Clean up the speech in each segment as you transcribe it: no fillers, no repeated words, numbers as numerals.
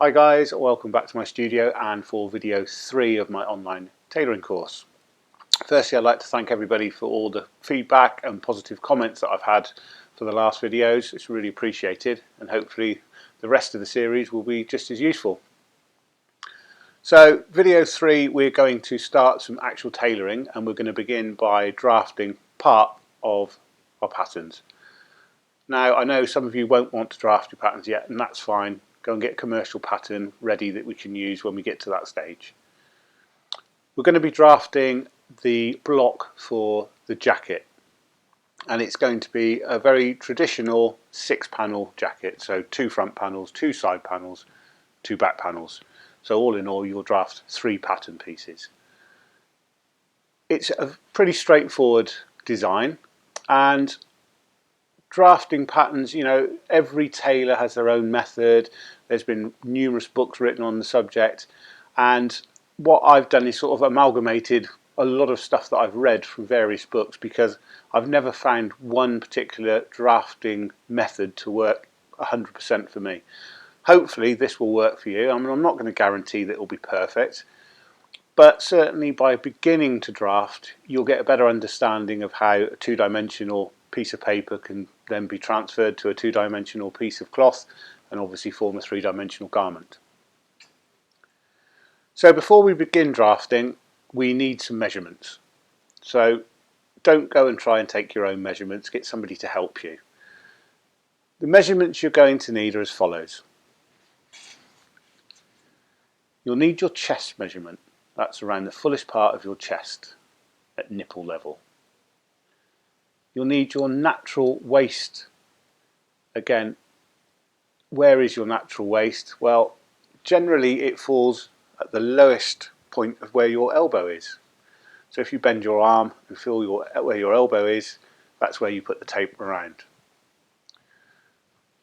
Hi guys, welcome back to my studio and for video 3 of my online tailoring course. Firstly, I'd like to thank everybody for all the feedback and positive comments that I've had for the last videos. It's really appreciated, and hopefully the rest of the series will be just as useful. So video 3, we're going to start some actual tailoring, and we're going to begin by drafting part of our patterns. Now, I know some of you won't want to draft your patterns yet, and that's fine. Go and get a commercial pattern ready that we can use when we get to that stage. We're going to be drafting the block for the jacket, and it's going to be a very traditional 6-panel jacket, so 2 front panels, 2 side panels, 2 back panels. So all in all, you'll draft 3 pattern pieces. It's a pretty straightforward design, and drafting patterns, you know, every tailor has their own method. There's been numerous books written on the subject, and what I've done is sort of amalgamated a lot of stuff that I've read from various books, because I've never found one particular drafting method to work 100% for me. Hopefully this will work for you. I mean, I'm not going to guarantee that it will be perfect, but certainly by beginning to draft, you'll get a better understanding of how a 2-dimensional piece of paper can then be transferred to a 2-dimensional piece of cloth and obviously form a 3-dimensional garment. So before we begin drafting, we need some measurements. So don't go and try and take your own measurements, get somebody to help you. The measurements you're going to need are as follows. You'll need your chest measurement. That's around the fullest part of your chest at nipple level. You'll need your natural waist. Again, where is your natural waist? Well, generally it falls at the lowest point of where your elbow is. So if you bend your arm and feel where your elbow is, that's where you put the tape around.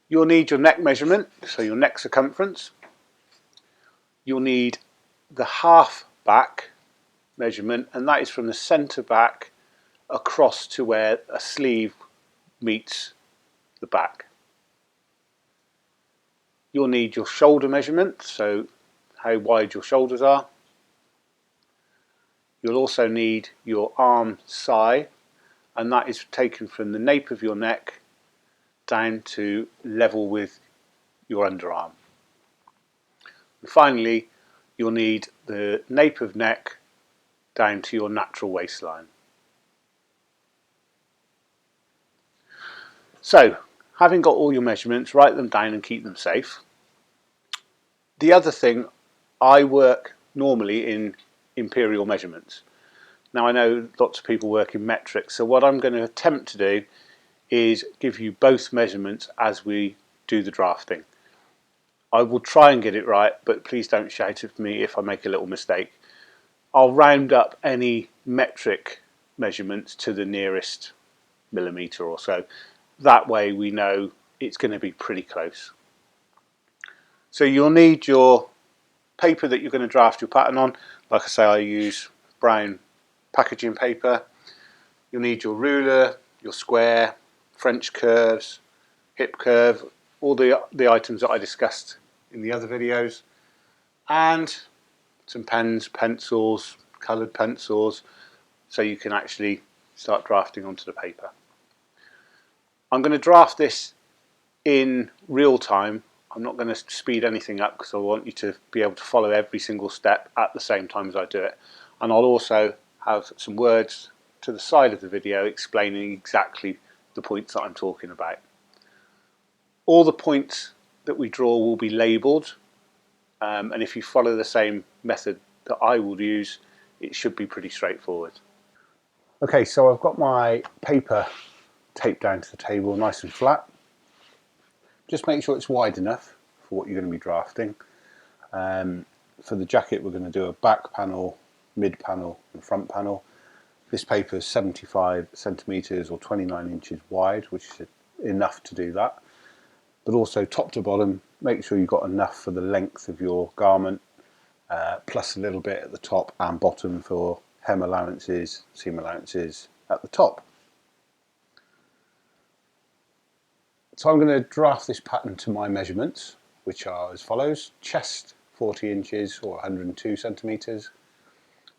You'll need your neck measurement, so your neck circumference. You'll need the half back measurement, and that is from the centre back across to where a sleeve meets the back. You'll need your shoulder measurement, so how wide your shoulders are. You'll also need your arm side, and that is taken from the nape of your neck down to level with your underarm. And finally, you'll need the nape of neck down to your natural waistline. So, having got all your measurements, write them down and keep them safe. The other thing, I work normally in imperial measurements. Now I know lots of people work in metric, so what I'm going to attempt to do is give you both measurements as we do the drafting. I will try and get it right, but please don't shout at me if I make a little mistake. I'll round up any metric measurements to the nearest millimetre or so. That way we know it's going to be pretty close. So you'll need your paper that you're going to draft your pattern on. Like I say, I use brown packaging paper. You'll need your ruler, your square, French curves, hip curve, all the items that I discussed in the other videos, and some pens, pencils, coloured pencils, so you can actually start drafting onto the paper. I'm going to draft this in real time. I'm not going to speed anything up because I want you to be able to follow every single step at the same time as I do it. And I'll also have some words to the side of the video explaining exactly the points that I'm talking about. All the points that we draw will be labelled, and if you follow the same method that I will use, it should be pretty straightforward. Okay, so I've got my paper taped down to the table nice and flat. Just make sure it's wide enough for what you're going to be drafting. For the jacket, we're going to do a back panel, mid panel and front panel. This paper is 75 centimetres or 29 inches wide, which is enough to do that. But also top to bottom, make sure you've got enough for the length of your garment, plus a little bit at the top and bottom for hem allowances, seam allowances at the top. So I'm going to draft this pattern to my measurements. which are as follows: chest 40 inches or 102 centimetres,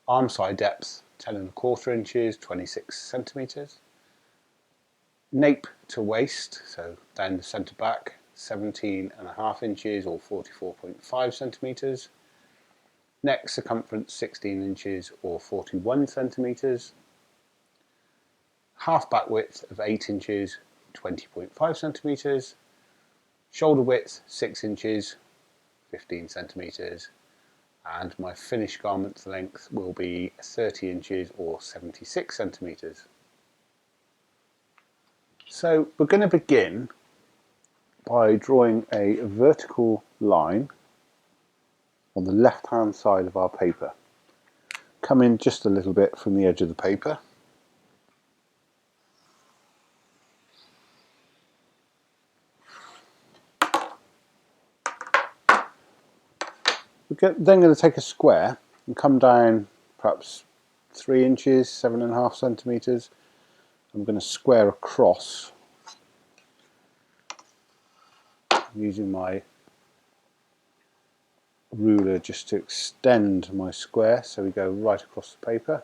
arm side depth 10¼ inches, 26 centimetres, nape to waist, so down the centre back, 17½ inches or 44.5 centimetres, neck circumference 16 inches or 41 centimetres, half back width of 8 inches, 20.5 centimetres, shoulder width 6 inches, 15 centimetres, and my finished garment length will be 30 inches or 76 centimetres. So we're going to begin by drawing a vertical line on the left hand side of our paper. Come in just a little bit from the edge of the paper. We're then going to take a square and come down perhaps 3 inches, 7½ centimetres. I'm going to square across using my ruler just to extend my square, so we go right across the paper.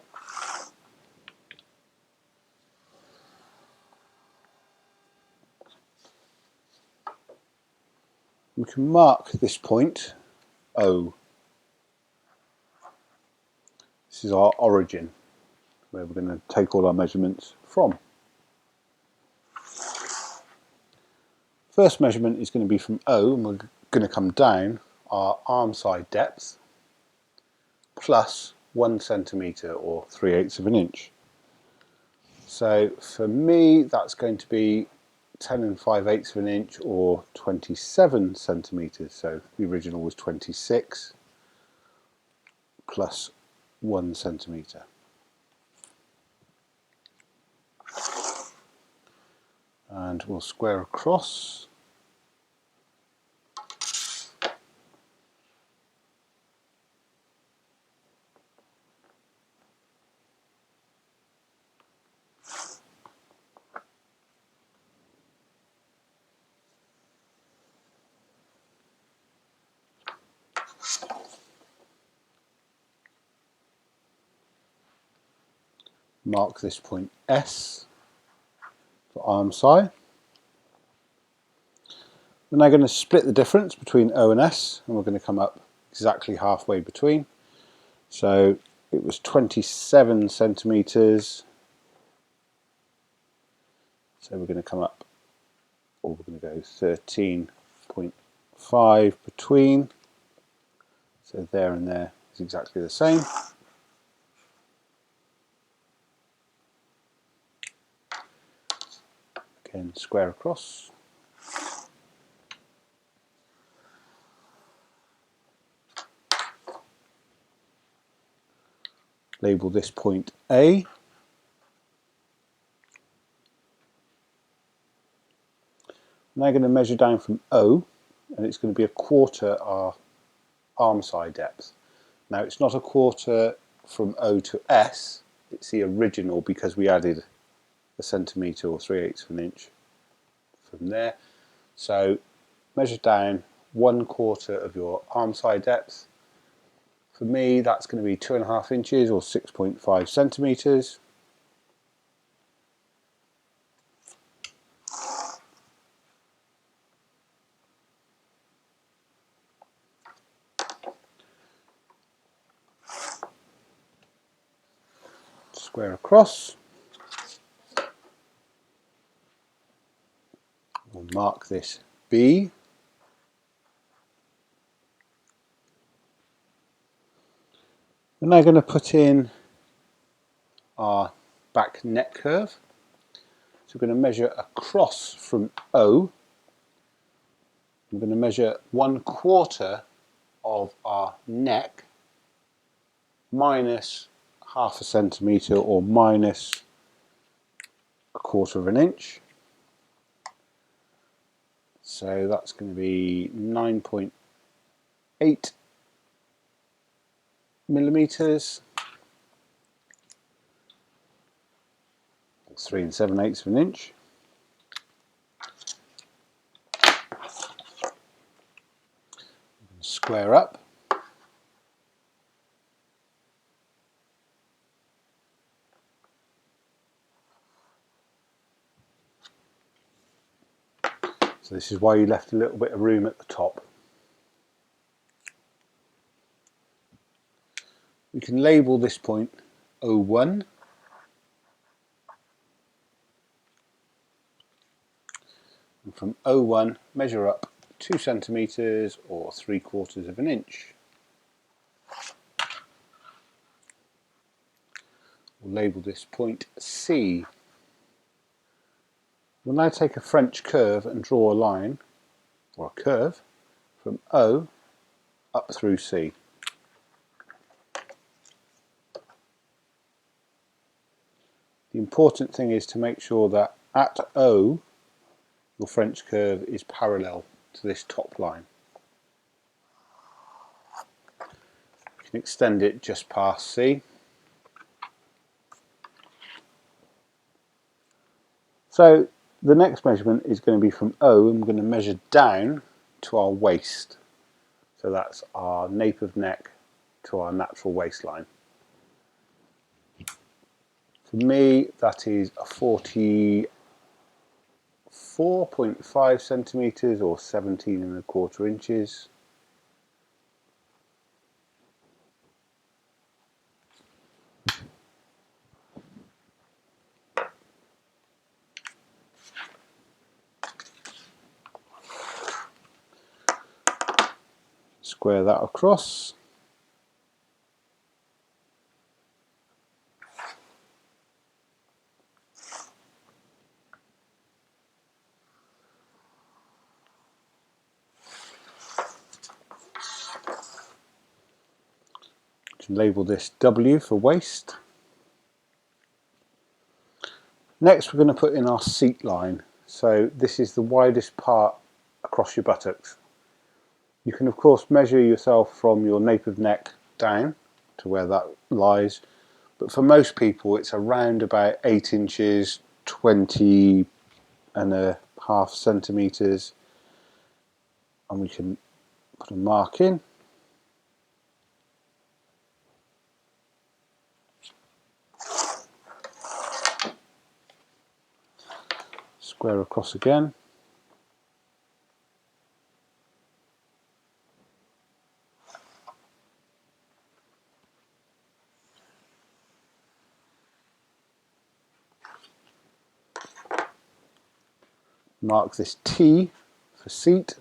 We can mark this point O. This is our origin, where we're going to take all our measurements from. First measurement is going to be from O, and we're going to come down our arm side depth plus 1 centimetre or 3/8 of an inch. So for me that's going to be 10 5/8 of an inch or 27 centimetres. So the original was 26 plus 1 centimetre. And we'll square across. Mark this point S for arm side. We're now going to split the difference between O and S, and we're going to come up exactly halfway between. So it was 27 centimetres, so we're going to come up, or we're going to go 13.5 between, so there and there is exactly the same. Again, square across. Label this point A. I'm now going to measure down from O, and it's going to be 1/4 our arm side depth. Now it's not 1/4 from O to S, it's the original because we added a centimetre or 3/8 of an inch from there. So measure down 1/4 of your arm side depth. For me that's going to be 2½ inches or 6.5 centimetres. Square across. We'll mark this B. We're now going to put in our back neck curve. So we're going to measure across from O. I'm going to measure 1/4 of our neck minus ½ centimetre or minus 1/4 of an inch. So that's going to be 9.8 millimetres. 3 7/8 of an inch. square up. So this is why you left a little bit of room at the top. We can label this point O1. And from O1, measure up 2 centimetres or 3/4 of an inch. We'll label this point C. We'll now take a French curve and draw a line, or a curve, from O up through C. The important thing is to make sure that at O, your French curve is parallel to this top line. You can extend it just past C. So the next measurement is going to be from O, and we're going to measure down to our waist. So that's our nape of neck to our natural waistline. For me, that is a 44.5 centimetres or 17¼ inches. Square that across. You can label this W for waist. Next we're going to put in our seat line. So this is the widest part across your buttocks. You can of course measure yourself from your nape of neck down to where that lies, but for most people it's around about 8 inches, 20.5 centimetres, and we can put a mark in. Square across again. Mark this T for seat.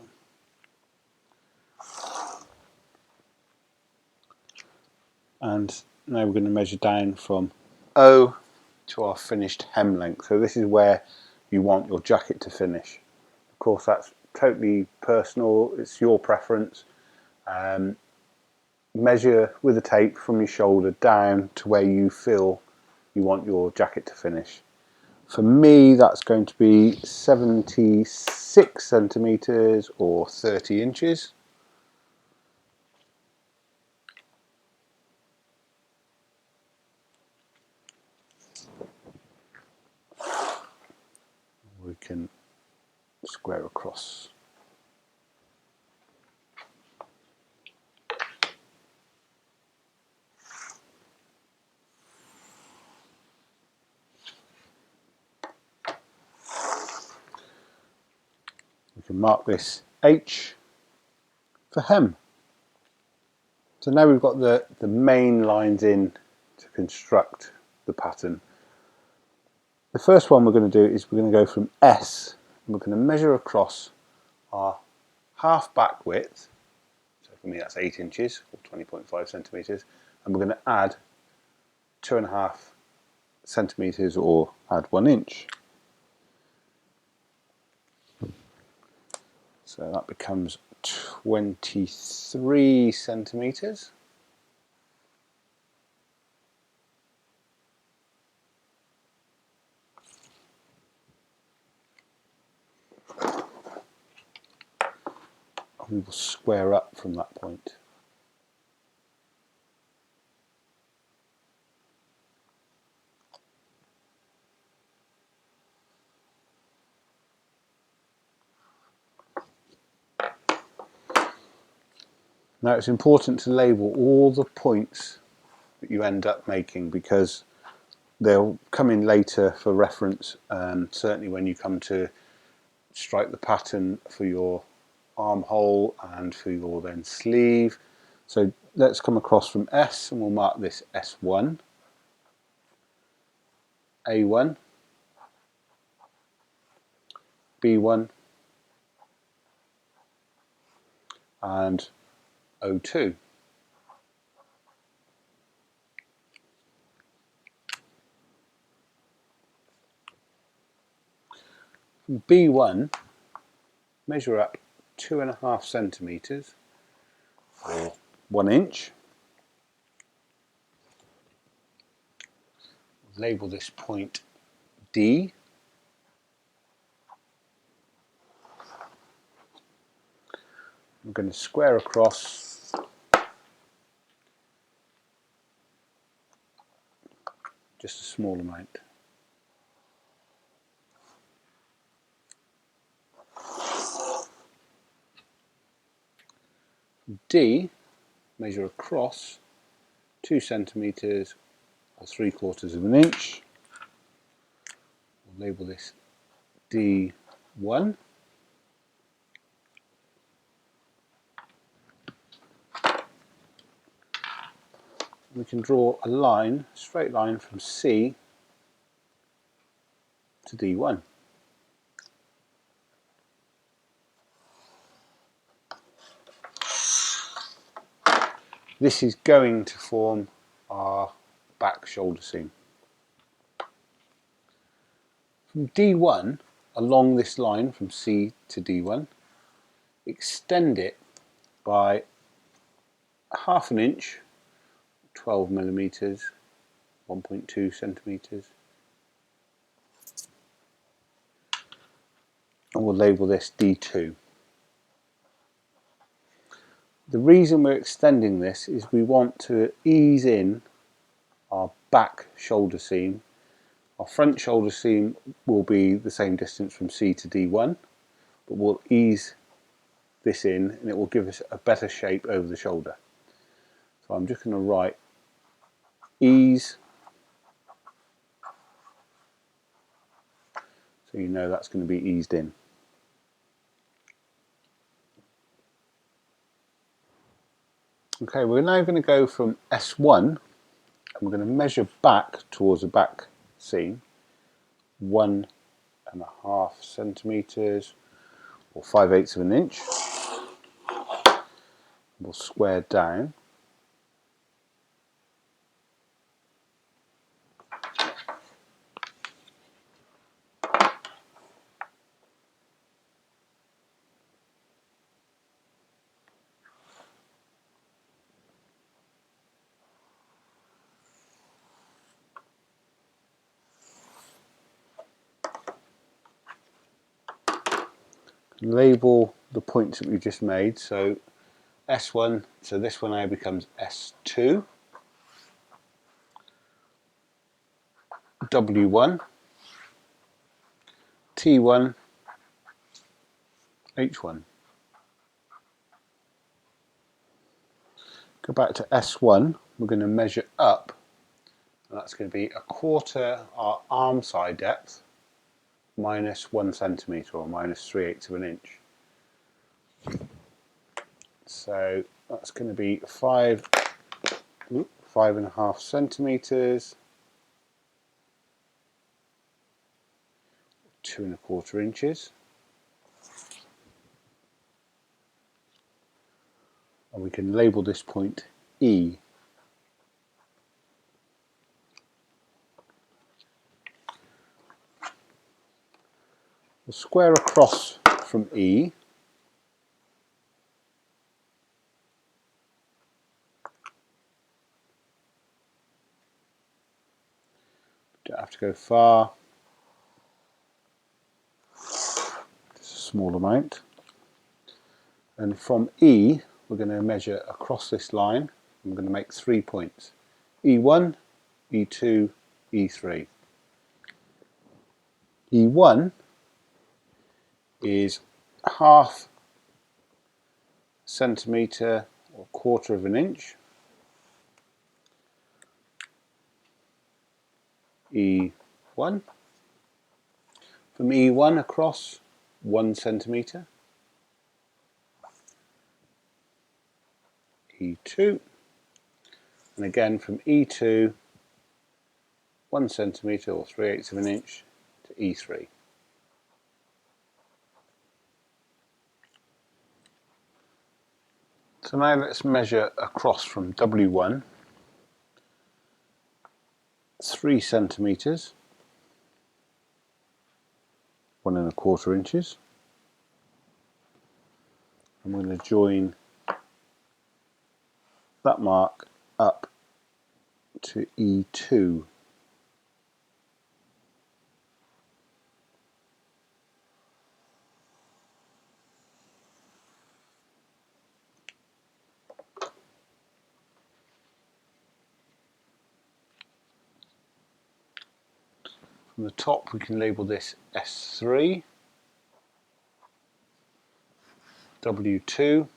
And now we're going to measure down from O to our finished hem length. So this is where you want your jacket to finish. Of course that's totally personal, it's your preference. Measure with a tape from your shoulder down to where you feel you want your jacket to finish. For me that's going to be 76 centimetres or 30 inches. We can square across. We can mark this H for hem. So now we've got the main lines in to construct the pattern. The first one we're going to do is we're going to go from S, and we're going to measure across our half back width. So for me that's 8 inches or 20.5 centimetres, and we're going to add 2.5 centimetres or add 1 inch. So that becomes 23 centimetres. And we will square up from that point. Now it's important to label all the points that you end up making, because they'll come in later for reference, certainly when you come to strike the pattern for your armhole and for your then sleeve. So let's come across from S, and we'll mark this S1, A1, B1 and O2. From B1, measure up 2.5 centimetres or 1 inch. Label this point D. I'm going to square across just a small amount. D, measure across 2 centimetres or 3/4 of an inch. We'll label this D1. We can draw a line, a straight line from C to D1. This is going to form our back shoulder seam. From D1, along this line from C to D1, extend it by 1/2 inch, 12 millimetres, 1.2 centimetres, and we'll label this D2. The reason we're extending this is we want to ease in our back shoulder seam. Our front shoulder seam will be the same distance from C to D1, but we'll ease this in and it will give us a better shape over the shoulder. So I'm just going to write ease, so you know that's going to be eased in. Okay, we're now going to go from S1 and we're going to measure back towards the back seam 1.5 centimetres or 5/8 of an inch. We'll square down. Label the points that we just made. So S1, so this one now becomes S2, W1, T1, H1. Go back to S1, we're going to measure up, and that's going to be 1/4 our arm side depth minus 1 centimetre or minus 3/8 of an inch. So that's going to be 5.5 centimetres, 2.25 inches. And we can label this point E. We'll square across from E. Don't have to go far, just a small amount. And from E, we're going to measure across this line. I'm going to make 3 points: E1, E2, E3. E1 is 1/2 centimetre or 1/4 of an inch. E1. From E1 across 1 centimetre. E2. And again from E2 1 centimetre or 3/8 of an inch to E3. So now let's measure across from W1 3 centimetres, 1 1/4 inches. I'm going to join that mark up to E2. From the top we can label this S3, W2,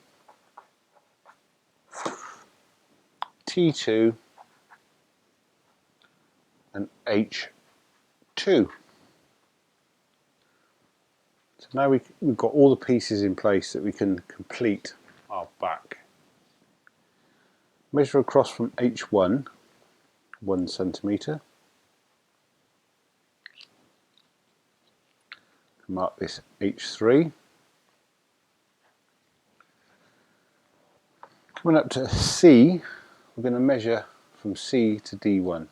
T2 and H2. So now we've got all the pieces in place that we can complete our back. Measure across from H1 1 centimetre. Mark this H3. Coming up to C, we're going to measure from C to D1.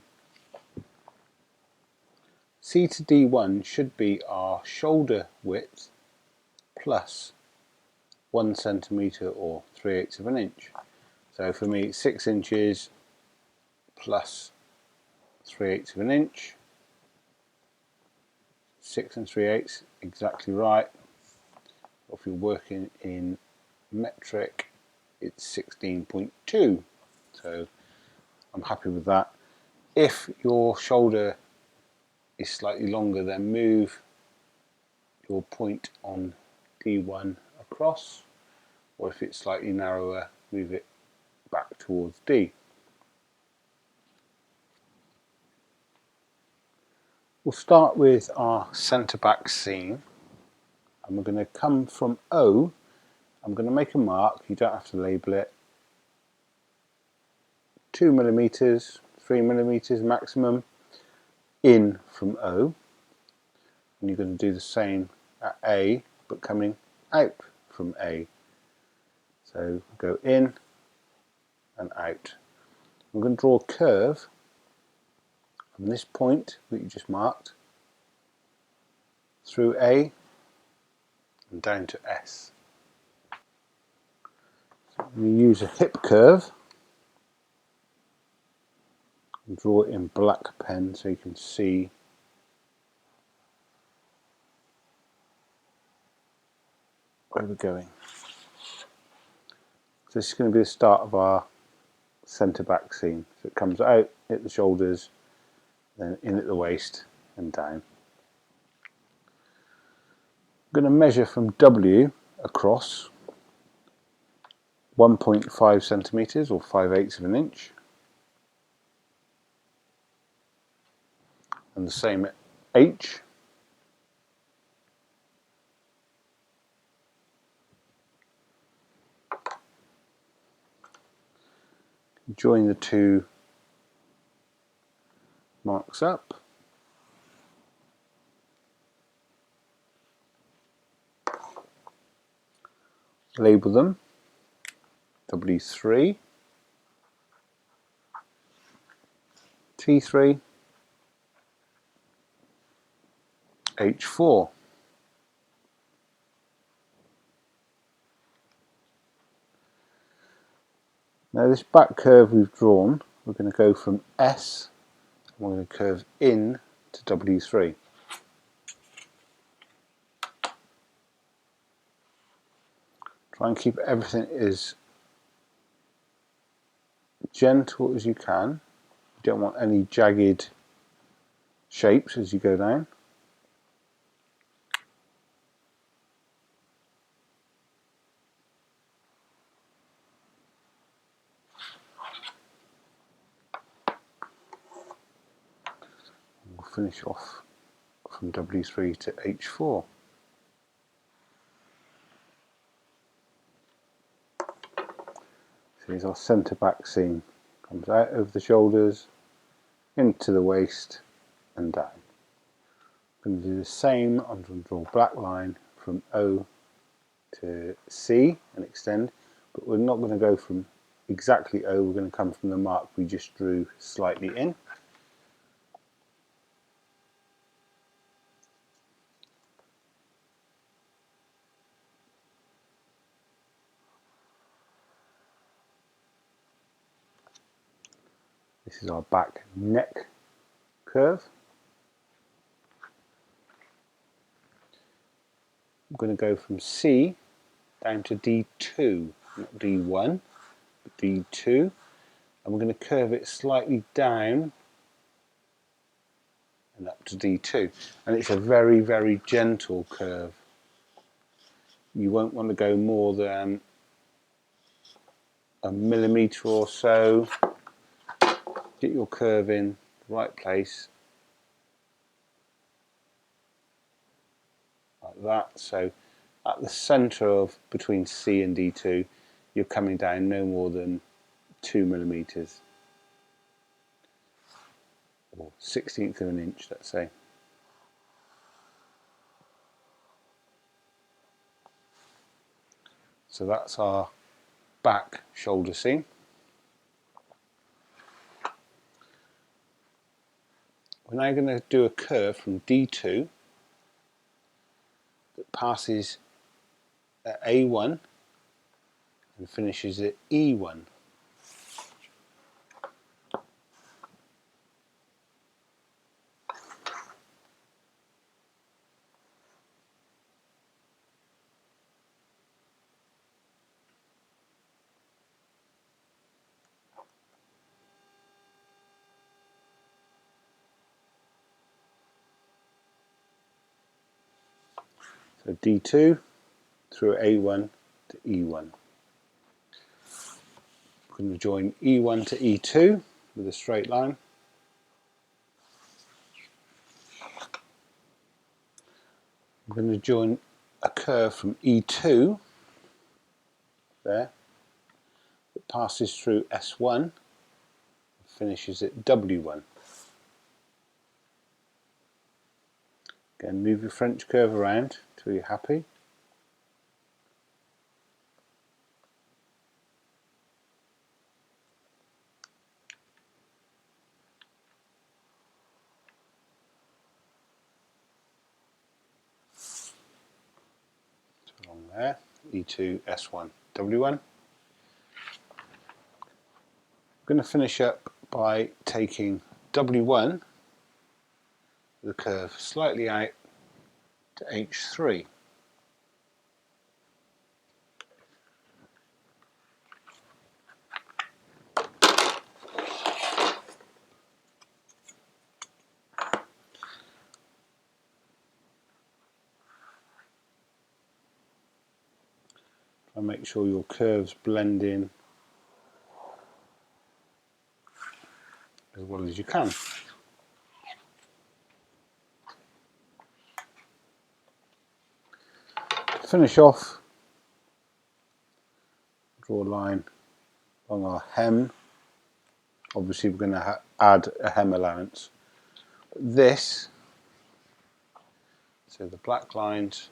C to D1 should be our shoulder width plus 1 centimetre or 3/8 of an inch. So for me it's 6 inches plus 3/8 of an inch. 6 3/8, exactly right. If you're working in metric, it's 16.2. So I'm happy with that. If your shoulder is slightly longer, then move your point on D1 across, or if it's slightly narrower, move it back towards D. We'll start with our centre back seam, and we're going to come from O. I'm going to make a mark, you don't have to label it, 2 millimetres, 3 millimetres maximum in from O, and you're going to do the same at A but coming out from A. So go in and out. I'm going to draw a curve from this point that you just marked through A and down to S. So we use a hip curve and draw it in black pen so you can see where we're going. So this is going to be the start of our centre back seam. So it comes out at the shoulders, then in at the waist and down. I'm going to measure from W across 1.5 centimetres or 5/8 of an inch, and the same at H. Join the two marks up. Label them W3, T3, H4. Now this back curve we've drawn, we're going to go from S, and we're going to curve in to W3. Try and keep everything as gentle as you can. You don't want any jagged shapes as you go down. finish off from W3 to H4. So here's our centre back seam. Comes out of the shoulders, into the waist and down. I'm going to do the same. I'm going to draw a black line from O to C and extend, but we're not going to go from exactly O, we're going to come from the mark we just drew slightly in. This is our back neck curve. I'm going to go from C down to D2, not D1, but D2, and we're going to curve it slightly down and up to D2. And it's a very, very gentle curve. You won't want to go more than a millimetre or so. Get your curve in the right place, like that. So at the centre of between C and D2, you're coming down no more than 2 millimetres, or 1/16 of an inch, let's say. So that's our back shoulder seam. We're now going to do a curve from D2 that passes at A1 and finishes at E1. So D2 through A1 to E1. We're going to join E1 to E2 with a straight line. We're going to join a curve from E2 there that passes through S1 and finishes at W1. Again, move your French curve around till you're happy. So along there, E2, S1, W1. I'm going to finish up by taking W1, the curve slightly out to H3. And make sure your curves blend in as well as you can. To finish off, draw a line along our hem. Obviously we're going to add a hem allowance. But this, so the black lines,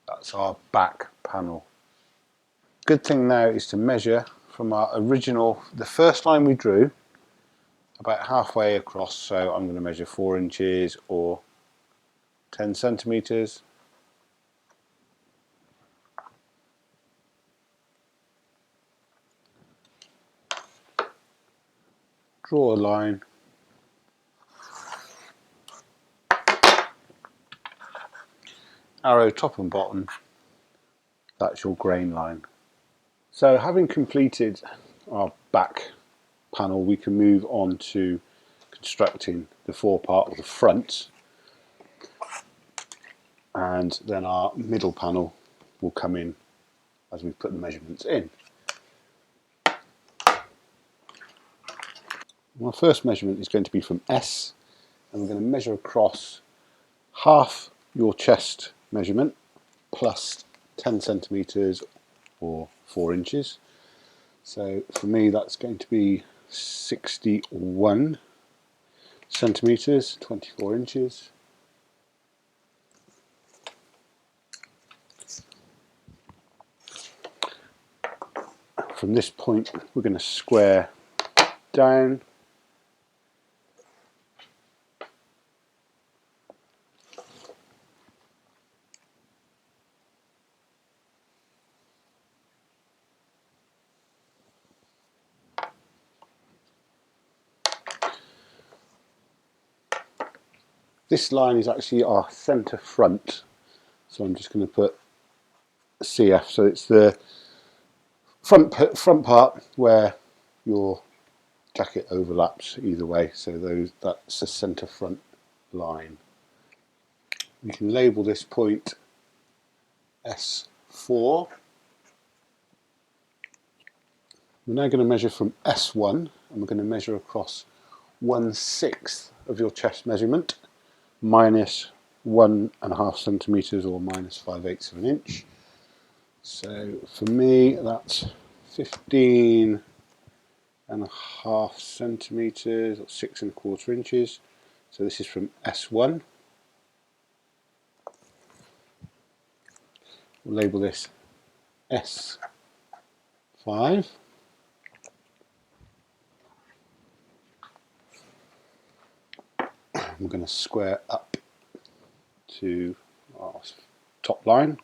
that's our back panel. Good thing now is to measure from our original, the first line we drew, about halfway across. So I'm going to measure 4 inches or 10 centimetres. Draw a line. Arrow top and bottom. That's your grain line. So having completed our back panel, we can move on to constructing the forepart or the front, and then our middle panel will come in as we put the measurements in. My first measurement is going to be from S, and we're going to measure across half your chest measurement plus 10 centimetres or 4 inches. So for me that's going to be 61 centimetres, 24 inches. From this point we're going to square down. This line is actually our centre front, so I'm just going to put CF, so it's the front part where your jacket overlaps either way, so that's the centre front line. We can label this point S4. We're now going to measure from S1, and we're going to measure across 1/6 of your chest measurement minus 1.5 centimetres or minus 5/8 of an inch. So for me that's 15.5 centimetres or 6.25 inches. So this is from S1. We'll label this S5. We're going to square up to our top line.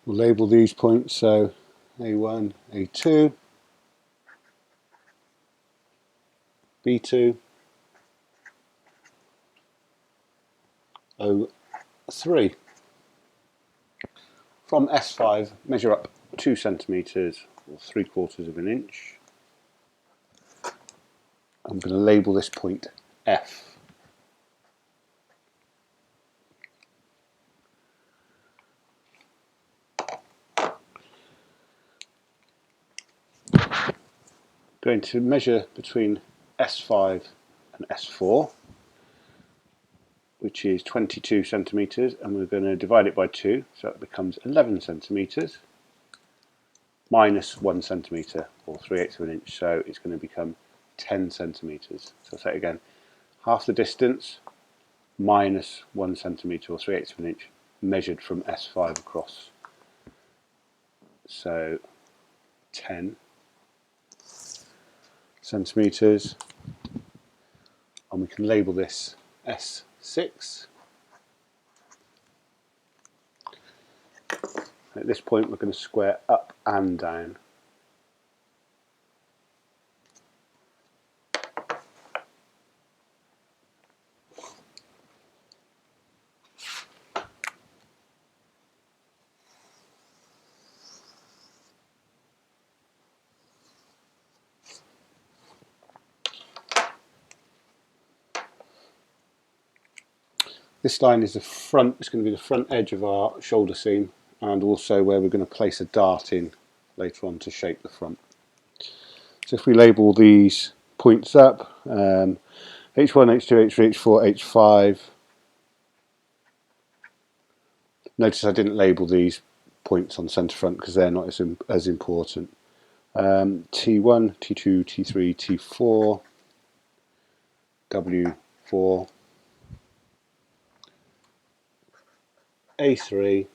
We'll label these points, so A1, A2, B2, O3. From S5, measure up 2 centimetres or 3/4 of an inch. I'm going to label this point F. Going to measure between S5 and S4, which is 22 centimetres, and we're going to divide it by 2, so it becomes 11 centimetres minus 1 centimetre or 3/8 of an inch, so it's going to become 10 centimetres. So I'll say it again, half the distance minus 1 centimetre or 3/8 of an inch measured from S5 across, so 10 centimetres, and we can label this S6. At this point we're going to square up and down. This line is the front, it's going to be the front edge of our shoulder seam, and also where we're going to place a dart in later on to shape the front. So if we label these points up, H1, H2, H3, H4, H5. Notice I didn't label these points on centre front because they're not as important. T1, T2, T3, T4, W4, A3,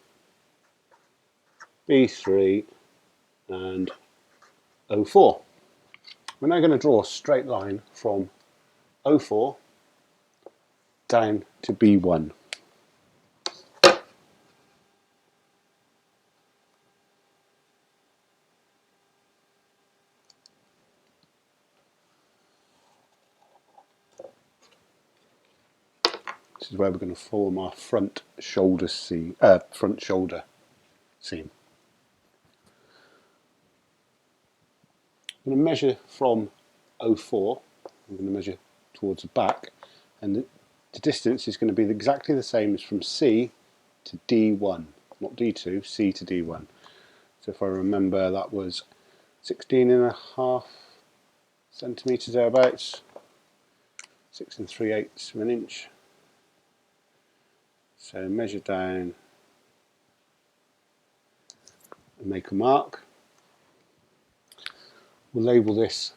B3 and O4. We're now going to draw a straight line from O4 down to B1. This is where we're going to form our front shoulder seam. I'm going to measure from O4. I'm going to measure towards the back, and the distance is going to be exactly the same as from C to D1, not D2, C to D1. So if I remember, that was 16.5 centimetres thereabouts, 6 3/8 of an inch. So measure down and make a mark. We'll label this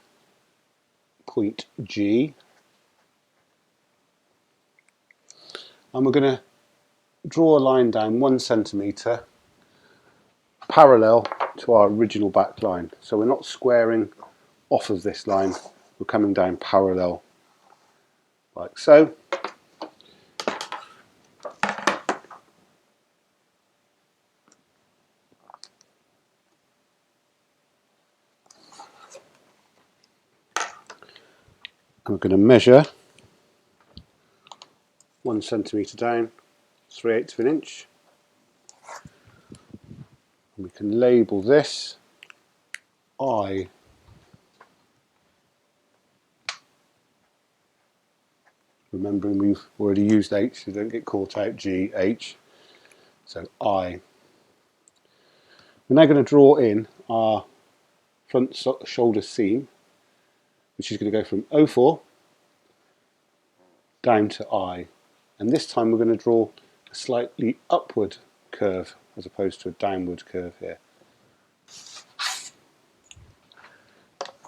point G, and we're going to draw a line down 1 centimetre parallel to our original back line. So we're not squaring off of this line, we're coming down parallel like so. And we're going to measure 1 centimetre down, 3/8 of an inch. And we can label this I. Remembering we've already used H, so don't get caught out, G, H. So I. We're now going to draw in our front shoulder seam, which is going to go from 0.4 down to I. And this time we're going to draw a slightly upward curve as opposed to a downward curve here.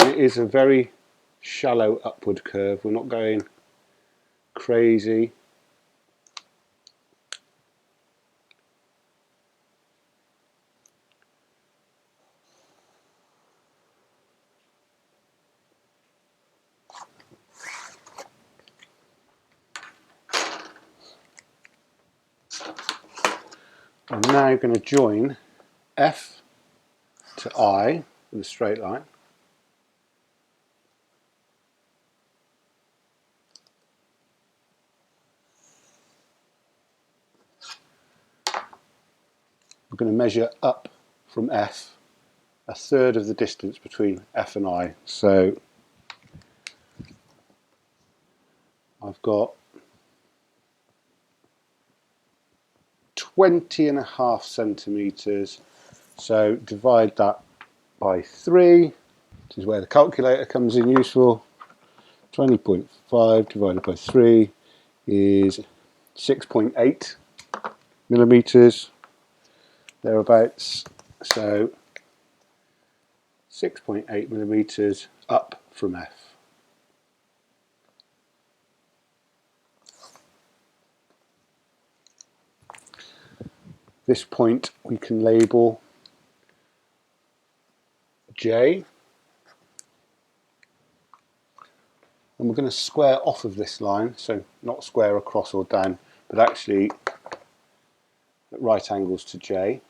It is a very shallow upward curve. We're not going crazy. I'm now going to join F to I with a straight line. We're going to measure up from F a third of the distance between F and I. So I've got 20.5 centimetres. So divide that by 3, which is where the calculator comes in useful. 20.5 divided by 3 is 6.8 millimetres, thereabouts. So 6.8 millimetres up from F. This point we can label J, and we're going to square off of this line, so not square across or down, but actually at right angles to J.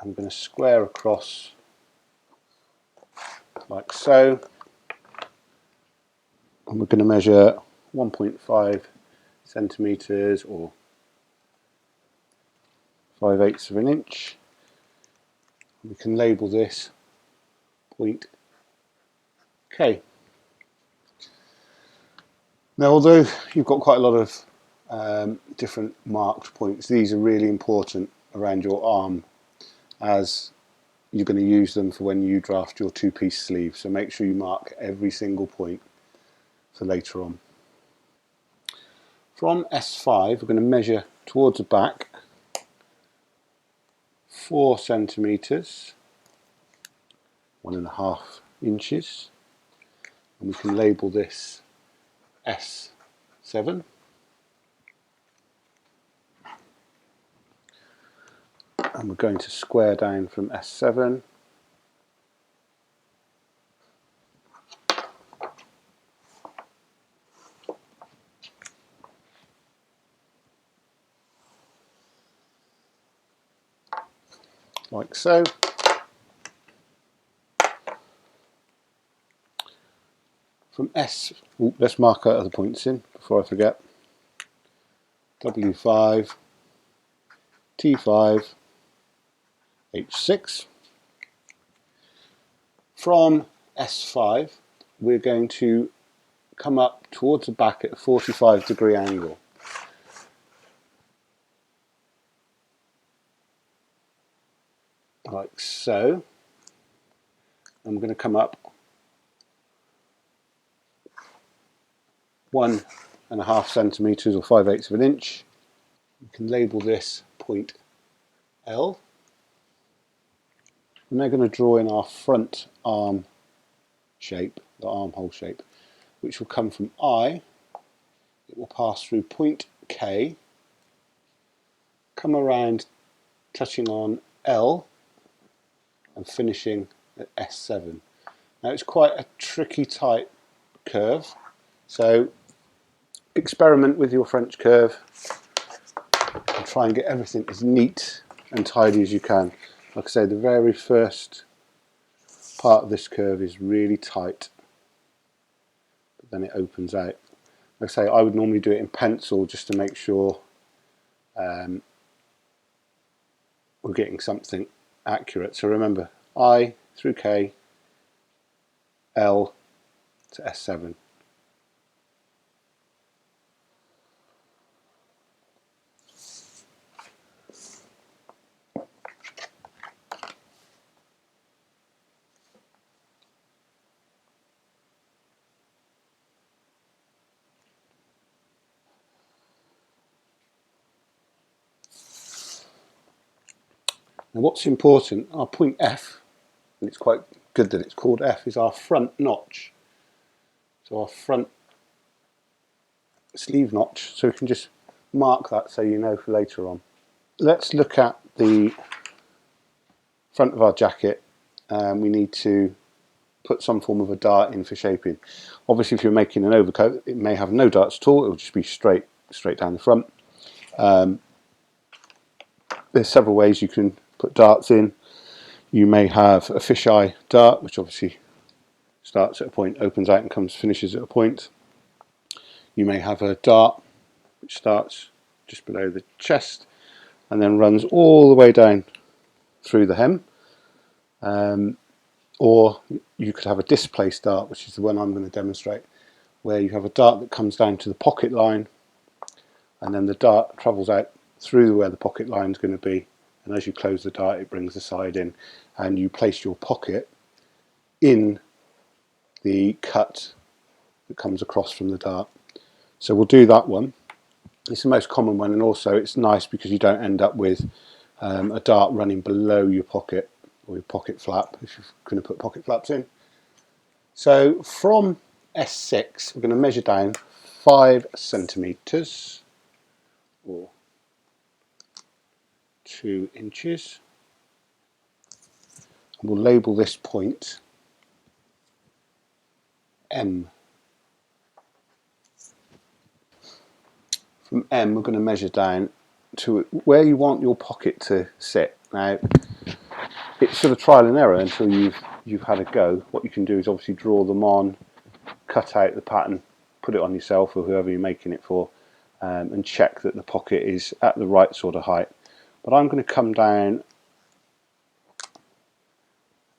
I'm going to square across like so, and we're going to measure 1.5 centimetres or 5/8 of an inch. We can label this point K. Now, although you've got quite a lot of different marked points, these are really important around your arm, as you're going to use them for when you draft your two-piece sleeve. So make sure you mark every single point for later on. From S5, we're going to measure towards the back 4 centimetres, 1.5 inches, and we can label this S7. And we're going to square down from S7. Like so. From S, let's mark out other points in before I forget. W5, T5, H6. From S5, we're going to come up towards the back at a 45-degree angle. Like so. I'm going to come up 1.5 centimetres or 5/8 of an inch. You can label this point L. We're now going to draw in our front arm shape, the armhole shape, which will come from I. It will pass through point K, come around touching on L and finishing at S7. Now it's quite a tricky tight curve, so experiment with your French curve and try and get everything as neat and tidy as you can. Like I say, the very first part of this curve is really tight, but then it opens out. Like I say, I would normally do it in pencil just to make sure we're getting something accurate. So remember, I through K, L to S7. Now what's important, our point F, and it's quite good that it's called F, is our front notch. So our front sleeve notch, so we can just mark that so you know for later on. Let's look at the front of our jacket. We need to put some form of a dart in for shaping. Obviously if you're making an overcoat, it may have no darts at all, it will just be straight down the front. There's several ways you can put darts in. You may have a fisheye dart, which obviously starts at a point, opens out and finishes at a point. You may have a dart which starts just below the chest and then runs all the way down through the hem. Or you could have a displaced dart, which is the one I'm going to demonstrate, where you have a dart that comes down to the pocket line and then the dart travels out through where the pocket line is going to be, and as you close the dart it brings the side in and you place your pocket in the cut that comes across from the dart. So we'll do that one. It's the most common one, and also it's nice because you don't end up with a dart running below your pocket or your pocket flap if you're going to put pocket flaps in. So from S6 we're going to measure down 5 centimetres or 2 inches. And we'll label this point M. From M we're going to measure down to where you want your pocket to sit. Now it's sort of trial and error until you've had a go. What you can do is obviously draw them on, cut out the pattern, put it on yourself or whoever you're making it for, and check that the pocket is at the right sort of height. But I'm going to come down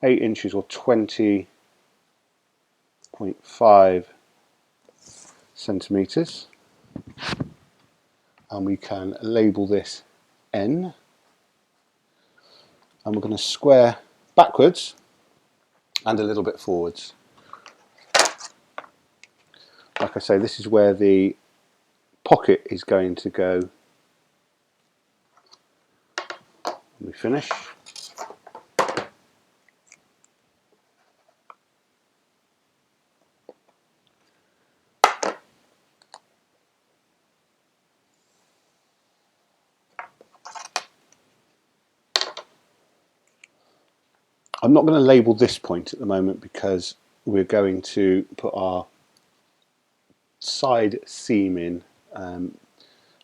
8 inches or 20.5 centimetres, and we can label this N, and we're going to square backwards and a little bit forwards. Like I say, this is where the pocket is going to go when we finish. I'm not going to label this point at the moment because we're going to put our side seam in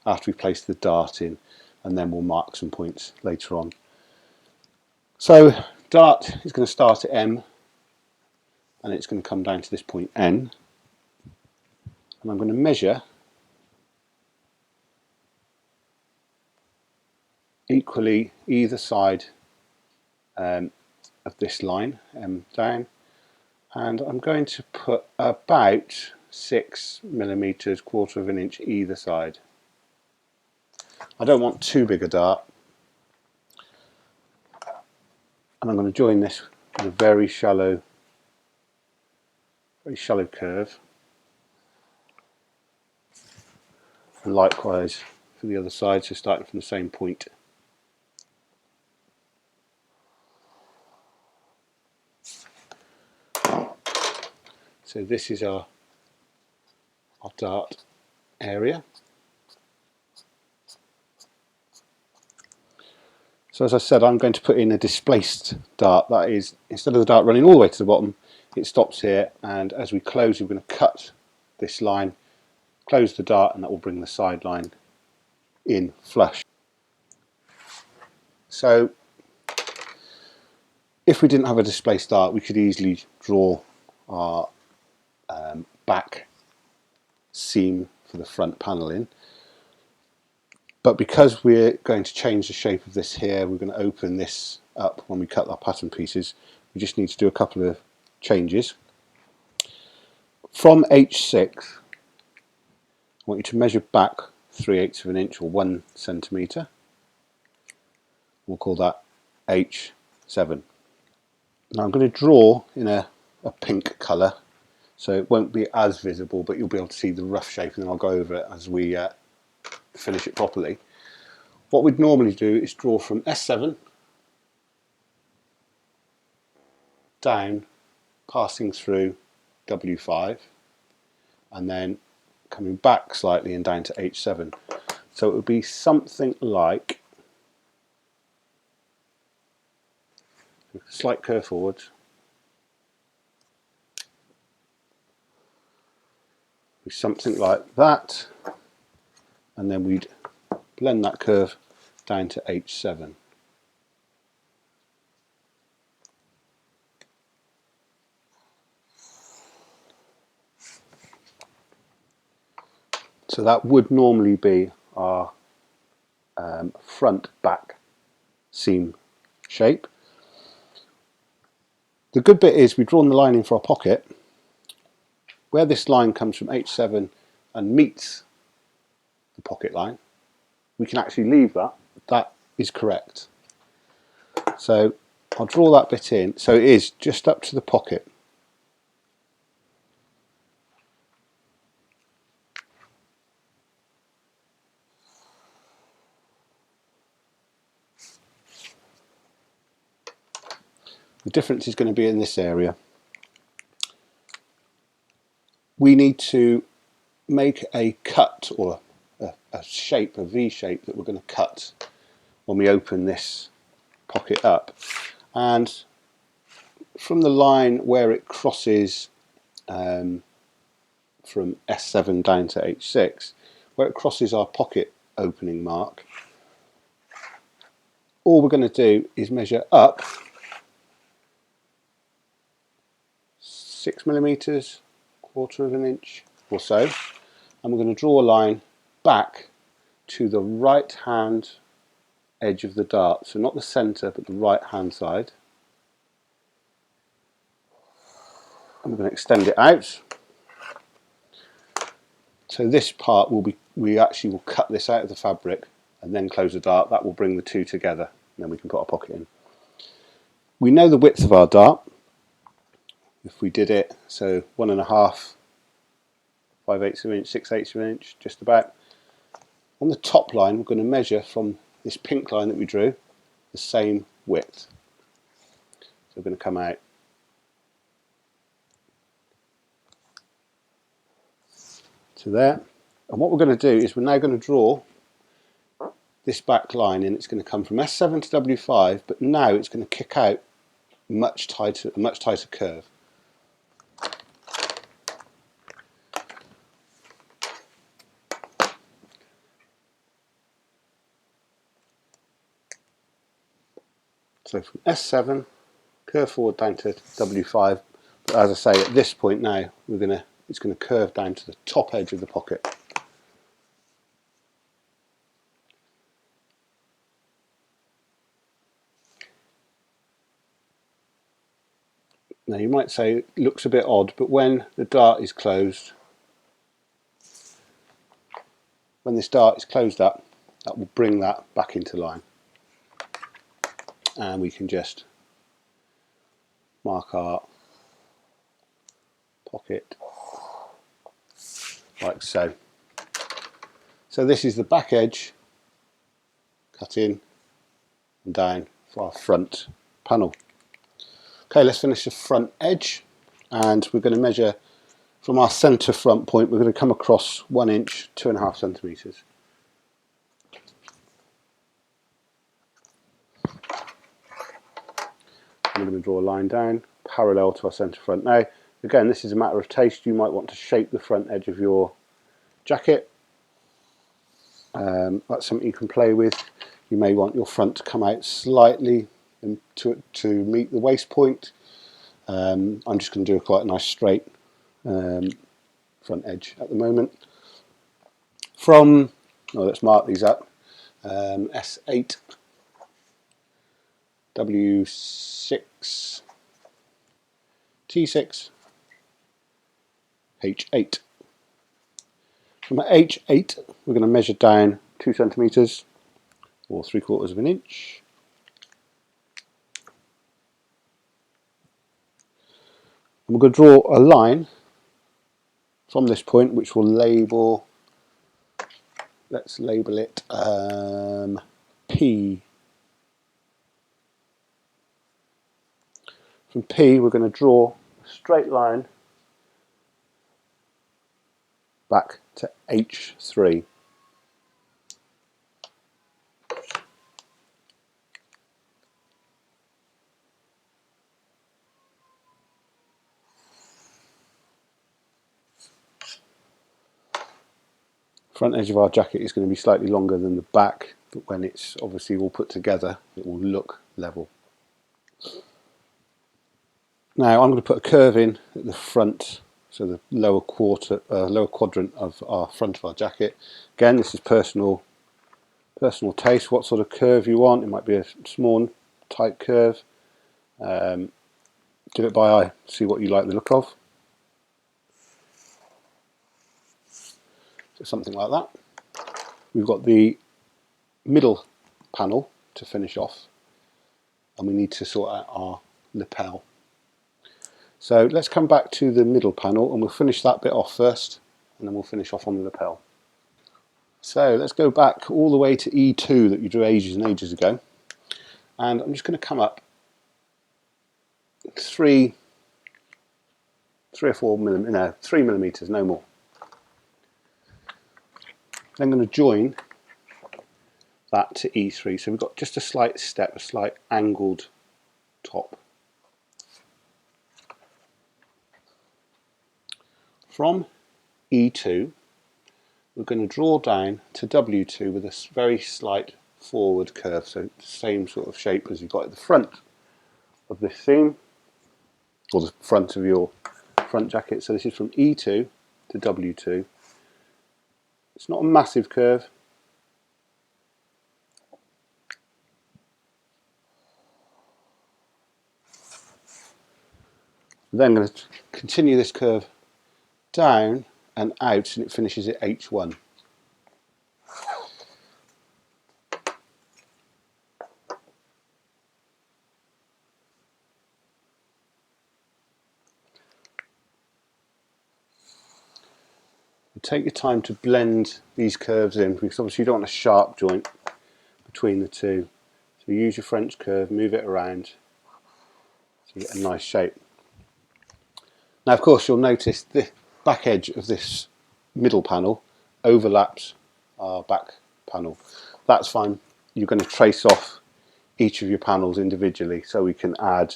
after we place the dart in, and then we'll mark some points later on. So dart is going to start at M and it's going to come down to this point N, and I'm going to measure equally either side of this line, M down, and I'm going to put about 6mm, quarter of an inch either side. I don't want too big a dart, and I'm going to join this with a very shallow curve, and likewise for the other side, so starting from the same point. So this is our dart area. So as I said, I'm going to put in a displaced dart. That is, instead of the dart running all the way to the bottom, it stops here, and as we close, we're going to cut this line, close the dart, and that will bring the side line in flush. So if we didn't have a displaced dart, we could easily draw our back seam for the front panel in. But because we're going to change the shape of this here, we're going to open this up when we cut our pattern pieces, we just need to do a couple of changes. From H6, I want you to measure back 3/8 of an inch or 1 centimetre. We'll call that H7. Now I'm going to draw in a pink colour, so it won't be as visible, but you'll be able to see the rough shape, and then I'll go over it as we finish it properly. What we'd normally do is draw from S7 down, passing through W5, and then coming back slightly and down to H7. So it would be something like a slight curve forwards, something like that, and then we'd blend that curve down to H7. So that would normally be our front back seam shape. The good bit is we've drawn the line in for our pocket. Where this line comes from H7 and meets the pocket line, we can actually leave that. That is correct. So I'll draw that bit in, so it is just up to the pocket. The difference is going to be in this area. We need to make a cut, or a shape, a V shape that we're going to cut when we open this pocket up. And from the line where it crosses from S7 down to H6, where it crosses our pocket opening mark, all we're going to do is measure up 6mm, quarter of an inch or so, and we're going to draw a line back to the right hand edge of the dart, so not the centre but the right hand side, and we're going to extend it out. So this part will be, we actually will cut this out of the fabric and then close the dart. That will bring the two together, and then we can put our pocket in. We know the width of our dart. If we did it, so 1.5, 5/8 of an inch, 6/8 of an inch, just about. On the top line, we're going to measure from this pink line that we drew the same width. So we're going to come out to there, and what we're going to do is we're now going to draw this back line, and it's going to come from S7 to W5, but now it's going to kick out a much tighter curve. So from S7, curve forward down to W5, but as I say, at this point now, it's going to curve down to the top edge of the pocket. Now you might say it looks a bit odd, but when the dart is closed, when this dart is closed up, that will bring that back into line. And we can just mark our pocket like so. So this is the back edge cut in and down for our front panel. Okay, let's finish the front edge, and we're going to measure from our centre front point. We're going to come across 1 inch, 2.5 centimetres. I'm going to draw a line down parallel to our centre front. Now, again, this is a matter of taste. You might want to shape the front edge of your jacket. That's something you can play with. You may want your front to come out slightly to meet the waist point. I'm just going to do quite a nice straight front edge at the moment. Let's mark these up. S8, W6, T6, H8. From H8, we're going to measure down 2 centimetres or 3/4 of an inch. And we're going to draw a line from this point, which will label, let's label it P. From P, we're going to draw a straight line back to H3. Front edge of our jacket is going to be slightly longer than the back, but when it's obviously all put together, it will look level. Now I'm going to put a curve in at the front, so the lower quadrant of our front of our jacket. Again, this is personal taste. What sort of curve you want? It might be a small, tight curve. Give it by eye. See what you like the look of. So something like that. We've got the middle panel to finish off, and we need to sort out our lapel. So let's come back to the middle panel and we'll finish that bit off first, and then we'll finish off on the lapel. So let's go back all the way to E2 that you drew ages and ages ago, and I'm just going to come up 3 or 4 millimeters, no, 3 millimeters, no more. Then I'm going to join that to E3, so we've got just a slight step, a slight angled top. From E2, we're going to draw down to W2 with a very slight forward curve, so the same sort of shape as you've got at the front of this seam, or the front of your front jacket. So this is from E2 to W2. It's not a massive curve. Then I'm going to continue this curve down and out, and it finishes at H1. Take your time to blend these curves in, because obviously you don't want a sharp joint between the two. So use your French curve, move it around to get a nice shape. Now of course you'll notice the back edge of this middle panel overlaps our back panel. That's fine. You're going to trace off each of your panels individually, so we can add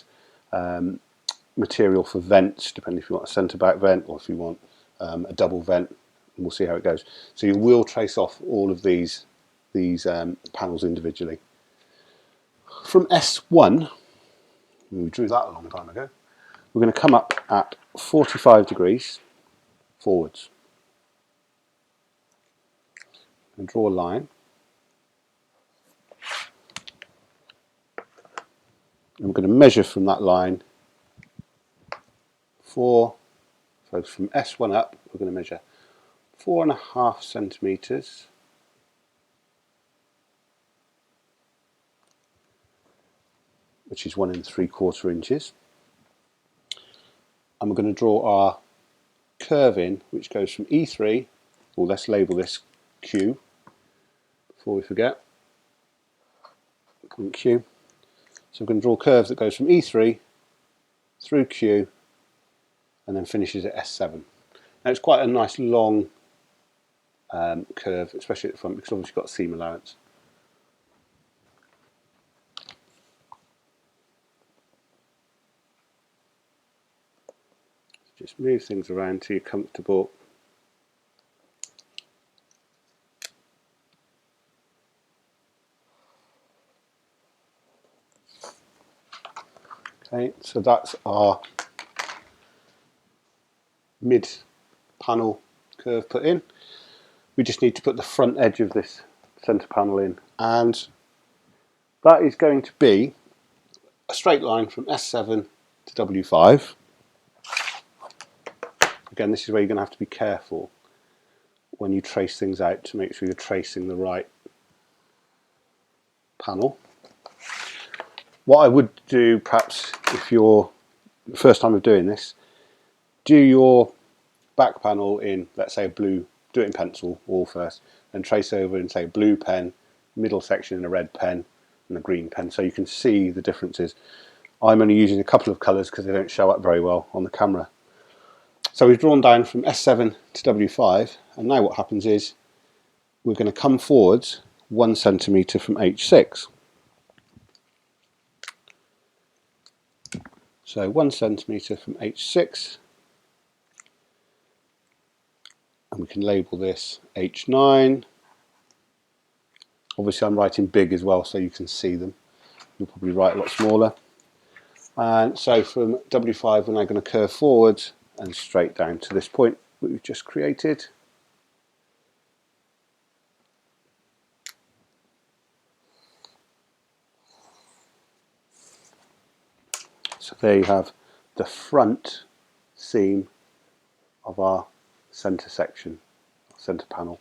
material for vents, depending if you want a centre back vent or if you want a double vent, and we'll see how it goes. So you will trace off all of these panels individually. From S1, we drew that a long time ago, we're going to come up at 45 degrees forwards and draw a line. And we're going to measure from that line so from S1 up, we're going to measure 4.5 centimetres which is 1 3/4 inches. And we're going to draw our curve in, which goes from E3, or let's label this Q before we forget. Q. So we're going to draw a curve that goes from E3 through Q and then finishes at S7. Now it's quite a nice long curve, especially at the front, because obviously you've got a seam allowance. Just move things around till you're comfortable. Okay, so that's our mid panel curve put in. We just need to put the front edge of this centre panel in, and that is going to be a straight line from S7 to W5. Again, this is where you're going to have to be careful when you trace things out to make sure you're tracing the right panel. What I would do, perhaps if you're the first time of doing this, do your back panel in, let's say, a blue, do it in pencil all first, then trace over in, say, a blue pen, middle section in a red pen and a green pen, so you can see the differences. I'm only using a couple of colours because they don't show up very well on the camera. So we've drawn down from S7 to W5, and now what happens is we're going to come forwards 1 centimetre from H6. So 1 centimetre from H6, and we can label this H9. Obviously I'm writing big as well so you can see them. You'll probably write a lot smaller. And so from W5 we're now going to curve forward and straight down to this point that we've just created. So there you have the front seam of our centre section, centre panel.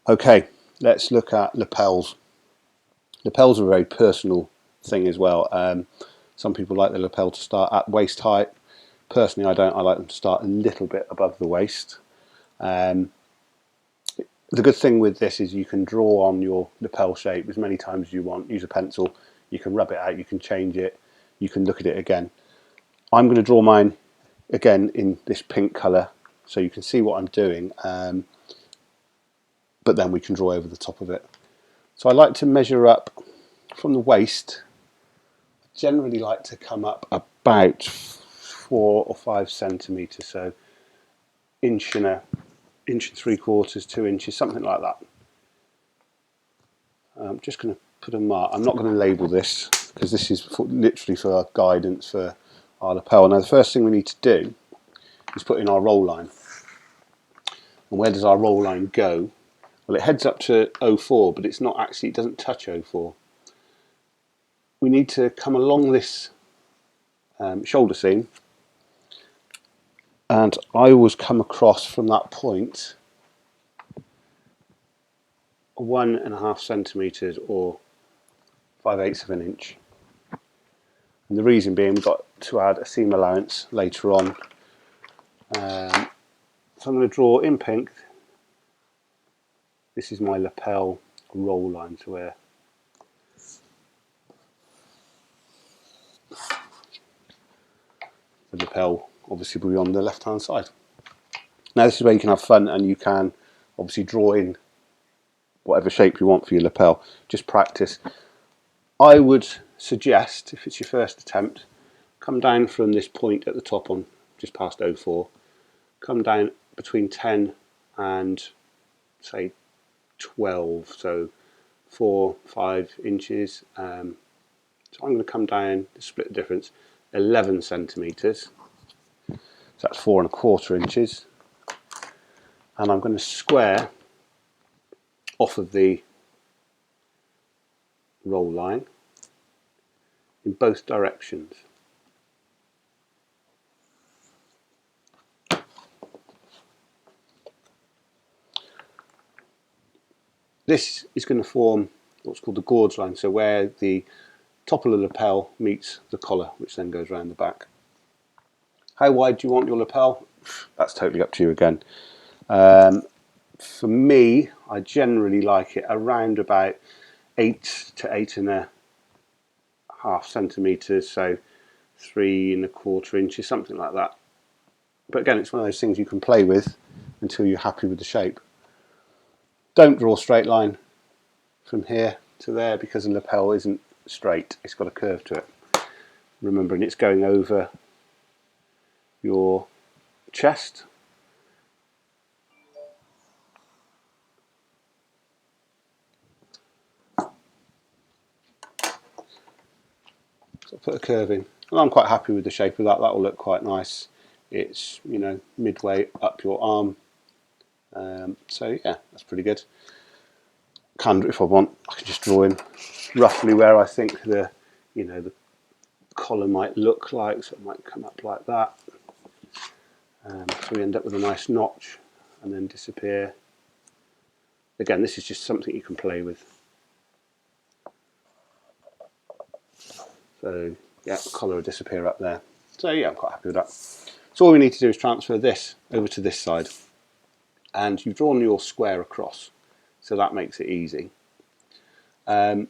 Okay, let's look at lapels. Lapels are a very personal thing as well. Some people like the lapel to start at waist height. Personally I don't, I like them to start a little bit above the waist. The good thing with this is you can draw on your lapel shape as many times as you want. Use a pencil, you can rub it out, you can change it, you can look at it again. I'm going to draw mine again in this pink colour so you can see what I'm doing, but then we can draw over the top of it. So I like to measure up from the waist. I generally like to come up about 4 or 5 centimetres, so inch and 3/4, 2 inches, something like that. I'm just going to put a mark. I'm not going to label this because this is literally for our guidance for our lapel. Now the first thing we need to do is put in our roll line. And where does our roll line go? Well, it heads up to 04, but it's not actually, it doesn't touch 04. We need to come along this shoulder seam, and I always come across from that point 1.5 centimetres or 5/8 of an inch. And the reason being we've got to add a seam allowance later on. So I'm going to draw in pink. This is my lapel roll line, so where the lapel obviously will be on the left hand side. Now this is where you can have fun and you can obviously draw in whatever shape you want for your lapel. Just practice. I would suggest, if it's your first attempt, come down from this point at the top on just past 04, come down between 10 and say 12, so 4-5 inches. So I'm going to come down, split the difference, 11 centimetres, so that's 4.25 inches, and I'm going to square off of the roll line in both directions. This is going to form what's called the gorge line, so where the top of the lapel meets the collar, which then goes around the back. How wide do you want your lapel? That's totally up to you again. For me, I generally like it around about 8 to 8.5 centimetres, so 3¼ inches, something like that. But again, it's one of those things you can play with until you're happy with the shape. Don't draw a straight line from here to there because the lapel isn't straight, it's got a curve to it. Remembering it's going over your chest. So put a curve in, and I'm quite happy with the shape of that. That will look quite nice. It's, you know, midway up your arm. So yeah, that's pretty good. If I want, I can just draw in roughly where I think the, you know, the collar might look like. So it might come up like that. So we end up with a nice notch and then disappear. Again, this is just something you can play with. So yeah, collar will disappear up there. So yeah, I'm quite happy with that. So all we need to do is transfer this over to this side. And you've drawn your square across, so that makes it easy. All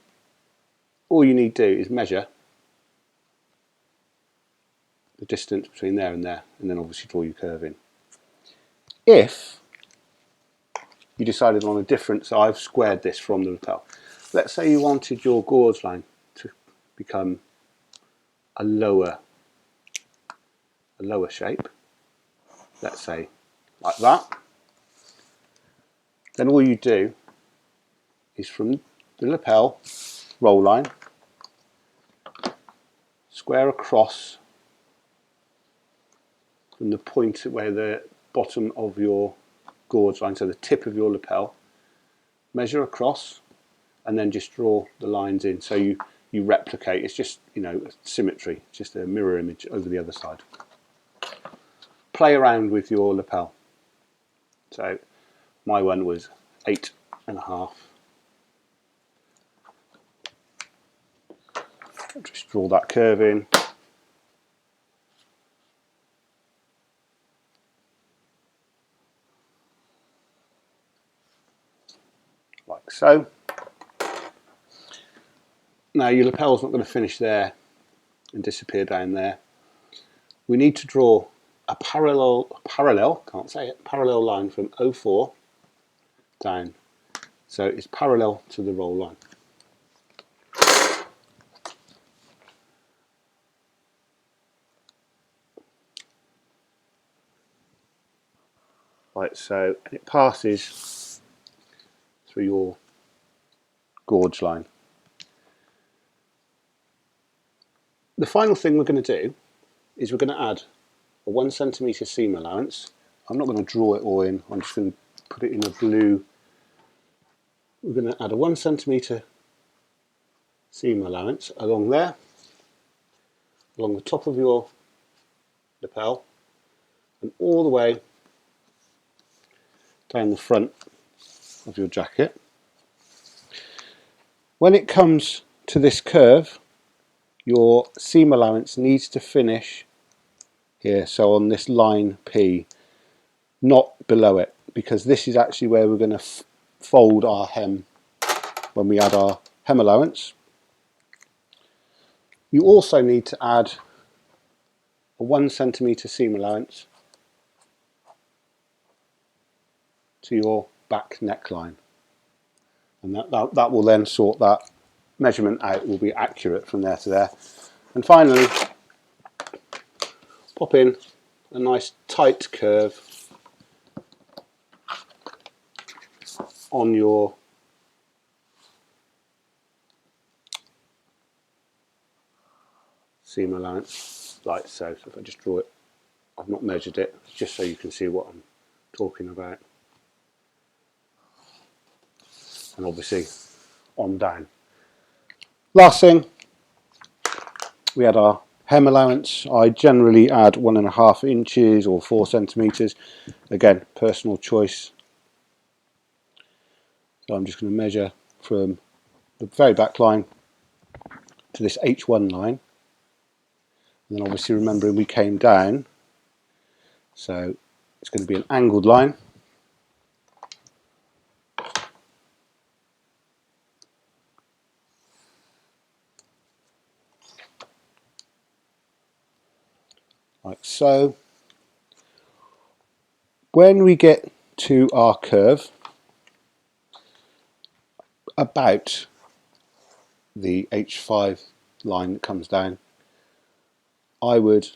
you need to do is measure the distance between there, and then obviously draw your curve in. If you decided on a different, so I've squared this from the lapel. Let's say you wanted your gauze line to become a lower shape, let's say like that. Then all you do is from the lapel roll line, square across from the point where the bottom of your gauze line, so the tip of your lapel, measure across, and then just draw the lines in. So you replicate. It's just, you know, symmetry, just a mirror image over the other side. Play around with your lapel. So my one was 8.5. Just draw that curve in. Like so. Now your lapel's not going to finish there and disappear down there. We need to draw a parallel line from 0.4 down. So it's parallel to the roll line. Like so, and it passes through your gauge line. The final thing we're going to do is we're going to add a 1 centimetre seam allowance. I'm not going to draw it all in, I'm just going to put it in a blue. We're going to add a 1 centimetre seam allowance along there, along the top of your lapel, and all the way down the front of your jacket. When it comes to this curve, your seam allowance needs to finish here, so on this line P, not below it, because this is actually where we're going to fold our hem when we add our hem allowance. You also need to add a 1 centimetre seam allowance to your back neckline, and that will then sort that measurement out, will be accurate from there to there. And finally, pop in a nice tight curve on your seam allowance, like so. So if I just draw it, I've not measured it, just so you can see what I'm talking about. And obviously on down. Last thing, we add our hem allowance. I generally add 1.5 inches or 4 centimetres. Again, personal choice. So I'm just going to measure from the very back line to this H1 line, and then obviously remembering we came down, so it's going to be an angled line. Like so. When we get to our curve, about the H5 line that comes down, I would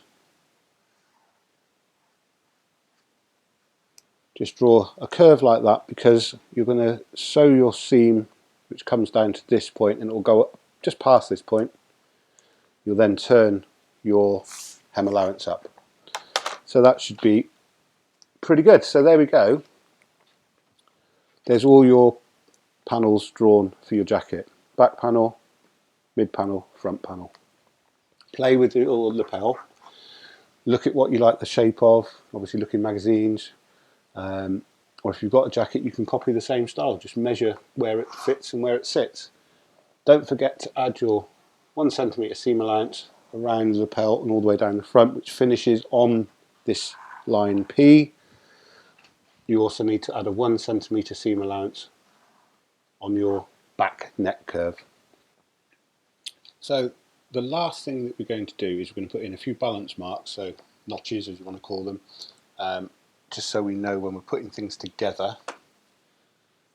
just draw a curve like that, because you're going to sew your seam which comes down to this point, and it will go up just past this point. You'll then turn your hem allowance up. So that should be pretty good. So there we go. There's all your panels drawn for your jacket. Back panel, mid panel, front panel. Play with your lapel. Look at what you like the shape of. Obviously look in magazines. Or if you've got a jacket, you can copy the same style. Just measure where it fits and where it sits. Don't forget to add your 1 centimetre seam allowance around the lapel and all the way down the front, which finishes on this line P. You also need to add a 1 centimetre seam allowance on your back neck curve. So the last thing that we're going to do is we're going to put in a few balance marks, so notches as you want to call them, just so we know when we're putting things together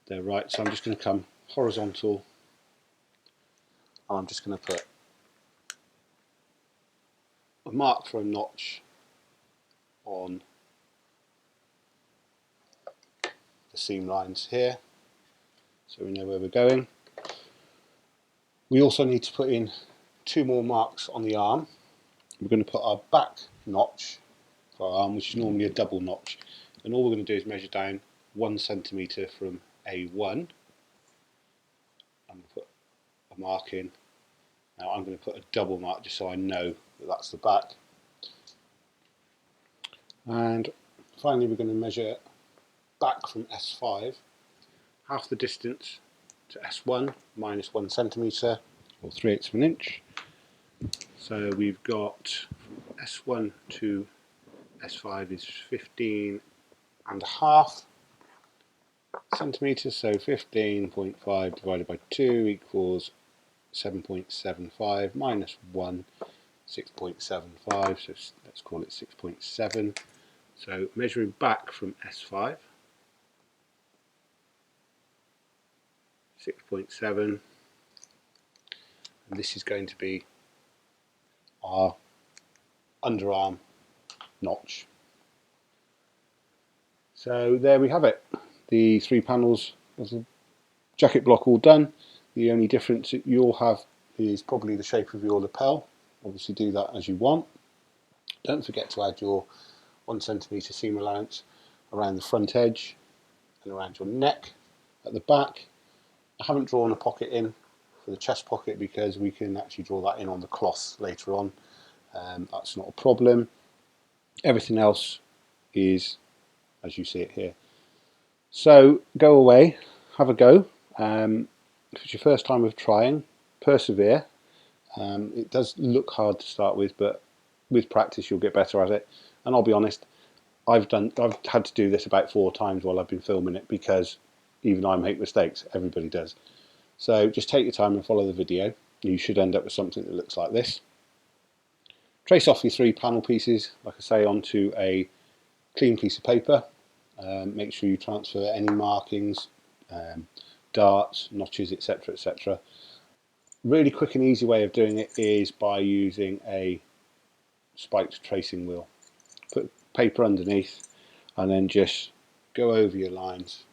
they're right. So I'm just going to come horizontal, and I'm just going to put a mark for a notch on the seam lines here, so we know where we're going. We also need to put in 2 more marks on the arm. We're going to put our back notch for our arm, which is normally a double notch, and all we're going to do is measure down 1 centimetre from A1. I'm going to put a mark in. Now I'm going to put a double mark just so I know that that's the back. And finally we're going to measure back from S5, half the distance to S1 minus 1 centimetre, or 3/8 of an inch. So we've got from S1 to S5 is 15.5 centimetres, so 15.5 divided by 2 equals 7.75 minus 1, 6.75, so let's call it 6.7. So measuring back from S5, 6.7, and this is going to be our underarm notch. So there we have it, the 3 panels of the jacket block all done. The only difference that you'll have is probably the shape of your lapel. Obviously do that as you want. Don't forget to add your 1 centimetre seam allowance around the front edge and around your neck at the back. I haven't drawn a pocket in for the chest pocket because we can actually draw that in on the cloth later on. That's not a problem. Everything else is as you see it here. So go away, have a go. If it's your first time of trying, persevere. It does look hard to start with, but with practice you'll get better at it. And I'll be honest, I've had to do this about 4 times while I've been filming it, because even I make mistakes, everybody does. So just take your time and follow the video. You should end up with something that looks like this. Trace off your 3 panel pieces, like I say, onto a clean piece of paper. Make sure you transfer any markings, darts, notches, etc, etc. Really quick and easy way of doing it is by using a spiked tracing wheel. Put paper underneath and then just go over your lines.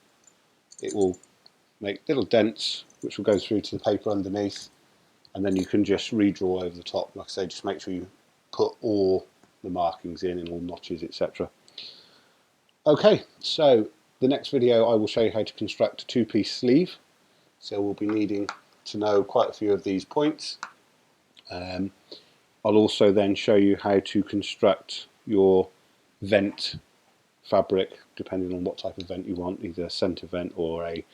It will make little dents which will go through to the paper underneath, and then you can just redraw over the top. Like I say, just make sure you put all the markings in and all notches, etc. Okay, so the next video I will show you how to construct a 2-piece sleeve. So we'll be needing to know quite a few of these points. I'll also then show you how to construct your vent fabric, depending on what type of vent you want, either a centre vent or a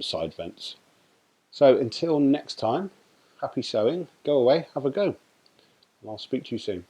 side vents. So until next time, happy sewing. Go away, have a go, and I'll speak to you soon.